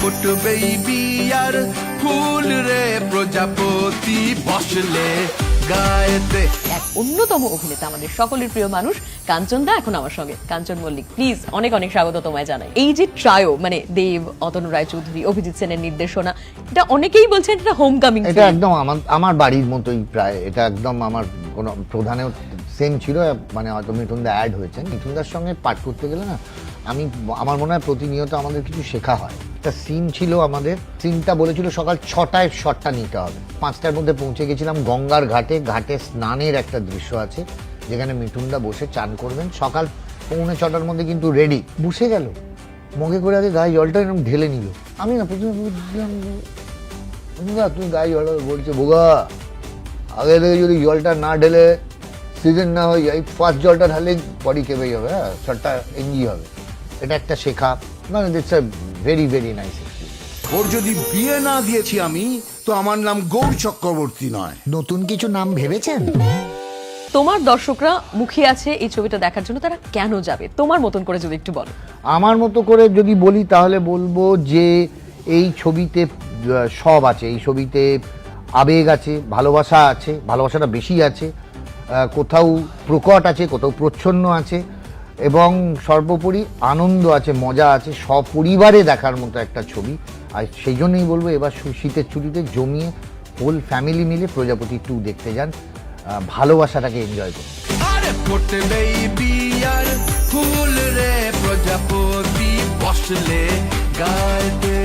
ফুটবেই বিয়ার ফুল রে প্রজাপতি বসলে গায়েতে। এক অন্যতম অভিনেতা, আমাদের সকলের প্রিয় মানুষ কাঞ্চন দা এখন আমার সঙ্গে। কাঞ্চন মল্লিক, প্লিজ অনেক অনেক স্বাগত তোমায় জানাই। এই যে ট্রায়ো, মানে দেব, অতনু রায়চৌধুরী, অভিজিৎ সেনের নির্দেশনা, এটা অনেকেই বলছেন এটা হোম কামিং। এটা একদম আমার বাড়ির মতোই প্রায়। এটা একদম আমার কোনো প্রধানেও সেম ছিল, মানে হয়তো মিঠুনদা অ্যাড হয়েছেন। মিঠুনদার সঙ্গে পাঠ করতে গেলে না আমার মনে হয় প্রতিনিয়ত আমাদের কিছু শেখা হয়। একটা সিন ছিল আমাদের, সিনটা বলেছিল সকাল 6টায় শটটা নিতে হবে। 5টার মধ্যে পৌঁছে গেছিলাম গঙ্গার ঘাটে। ঘাটে স্নানের একটা দৃশ্য আছে যেখানে মিঠুনদা বসে চান করবেন। সকাল 6:45 মধ্যে কিন্তু রেডি। বসে গেল, মগে করে আগে গায়ে জলটা এরকম ঢেলে নিল। আমি না প্রথমে বুঝলাম, তুমি গায়ে জলটা বলছে, বোগা আগে থেকে যদি জলটা না ঢেলে সিজন না হয়ে যায়, ফার্স্ট জলটা ঢালে বডি কেঁপে যাবে, হ্যাঁ শটটা এনজি হবে। এটা একটা শেখা, মানে it's a very very nice experience. ওর যদি বিয়ে না দিয়েছি আমি, তো আমার নাম গৌর চক্রবর্তী নয়। নতুন কিছু নাম ভেবেছেন? তোমার দর্শকরা মুখিয়ে আছে এই ছবিটা দেখার জন্য, তারা কেন যাবে তোমার মতন করে যদি একটু বলো। আমার মতো করে যদি বলি তাহলে বলবো যে এই ছবিতে সব আছে। এই ছবিতে আবেগ আছে, ভালোবাসা আছে, ভালোবাসাটা বেশি আছে, কোথাও প্রকট আছে, কোথাও প্রচ্ছন্ন আছে, এবং সর্বোপরি আনন্দ আছে, মজা আছে। সপরিবারে দেখার মতো একটা ছবি। আর সেই জন্যই বলবো এবার শীতের ছুটিতে জমিয়ে হোল ফ্যামিলি মিলে প্রজাপতি 2 দেখতে যান, ভালোবাসাটাকে এনজয় করুন। আরে ফুটবেই বিয়ার ফুল রে প্রজাপতি বসলে গায়েতে।